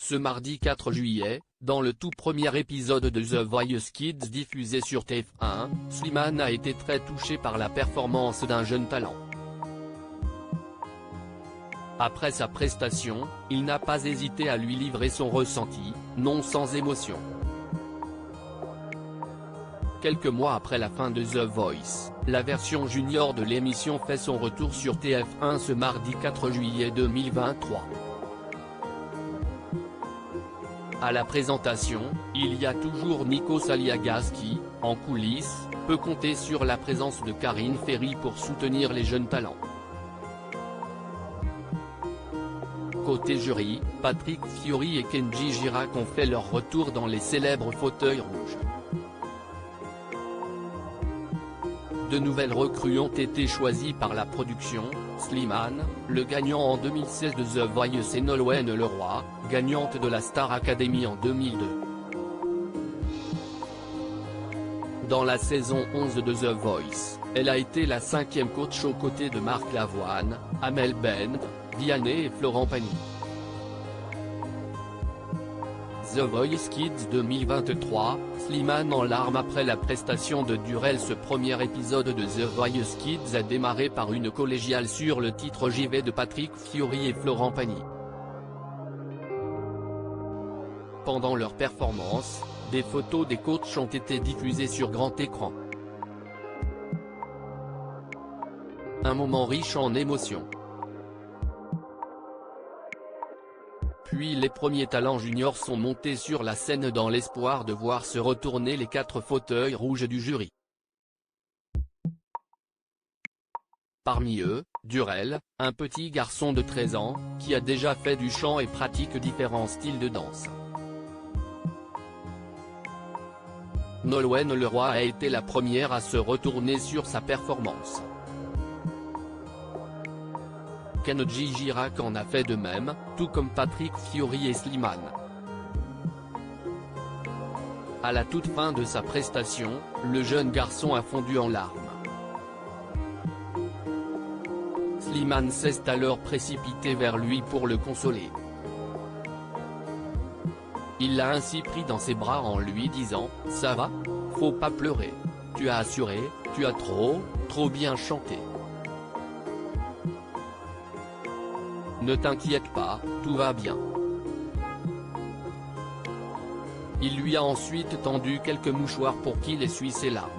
Ce mardi 4 juillet, dans le tout premier épisode de The Voice Kids diffusé sur TF1, Slimane a été très touché par la performance d'un jeune talent. Après sa prestation, il n'a pas hésité à lui livrer son ressenti, non sans émotion. Quelques mois après la fin de The Voice, la version junior de l'émission fait son retour sur TF1 ce mardi 4 juillet 2023. À la présentation, il y a toujours Nikos Aliagas qui, en coulisses, peut compter sur la présence de Karine Ferry pour soutenir les jeunes talents. Côté jury, Patrick Fiori et Kenji Girac ont fait leur retour dans les célèbres fauteuils rouges. De nouvelles recrues ont été choisies par la production, Slimane, le gagnant en 2016 de The Voice et Nolwenn Leroy, gagnante de la Star Academy en 2002. Dans la saison 11 de The Voice, elle a été la 5e coach aux côtés de Marc Lavoine, Amel Bent, Vianney et Florent Pagny. The Voice Kids 2023, Slimane en larmes après la prestation de Durel. Ce premier épisode de The Voice Kids a démarré par une collégiale sur le titre J'y vais de Patrick Fiori et Florent Pagny. Pendant leur performance, des photos des coachs ont été diffusées sur grand écran. Un moment riche en émotions. Puis les premiers talents juniors sont montés sur la scène dans l'espoir de voir se retourner les 4 fauteuils rouges du jury. Parmi eux, Durel, un petit garçon de 13 ans, qui a déjà fait du chant et pratique différents styles de danse. Nolwenn Leroy a été la première à se retourner sur sa performance. Kenji Girac en a fait de même, tout comme Patrick Fiori et Slimane. À la toute fin de sa prestation, le jeune garçon a fondu en larmes. Slimane s'est alors précipité vers lui pour le consoler. Il l'a ainsi pris dans ses bras en lui disant « Ça va ? Faut pas pleurer. Tu as assuré, tu as trop bien chanté. Ne t'inquiète pas, tout va bien. » Il lui a ensuite tendu quelques mouchoirs pour qu'il essuie ses larmes.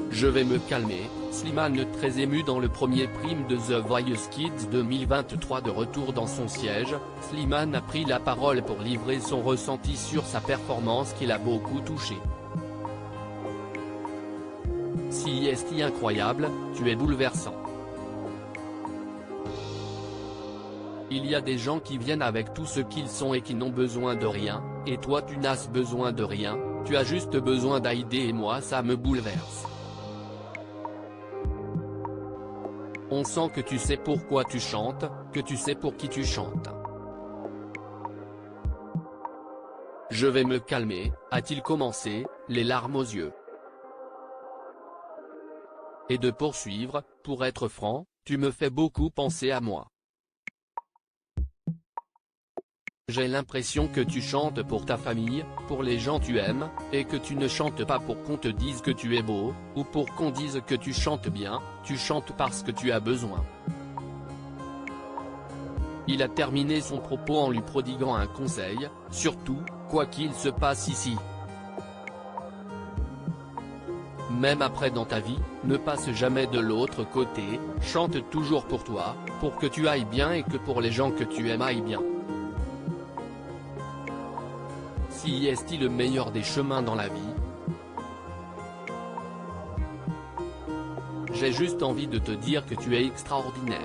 Je vais me calmer, Slimane très ému dans le premier prime de The Voice Kids 2023 de retour dans son siège, Slimane a pris la parole pour livrer son ressenti sur sa performance qui l'a beaucoup touché. Si est incroyable, tu es bouleversant. Il y a des gens qui viennent avec tout ce qu'ils sont et qui n'ont besoin de rien, et toi tu n'as besoin de rien, tu as juste besoin d'aider et moi ça me bouleverse. On sent que tu sais pourquoi tu chantes, que tu sais pour qui tu chantes. Je vais me calmer, a-t-il commencé, les larmes aux yeux. Et de poursuivre, pour être franc, tu me fais beaucoup penser à moi. J'ai l'impression que tu chantes pour ta famille, pour les gens tu aimes, et que tu ne chantes pas pour qu'on te dise que tu es beau, ou pour qu'on dise que tu chantes bien, tu chantes parce que tu as besoin. Il a terminé son propos en lui prodiguant un conseil, surtout, quoi qu'il se passe ici. Même après dans ta vie, ne passe jamais de l'autre côté, chante toujours pour toi, pour que tu ailles bien et que pour les gens que tu aimes aillent bien. Si est le meilleur des chemins dans la vie? J'ai juste envie de te dire que tu es extraordinaire.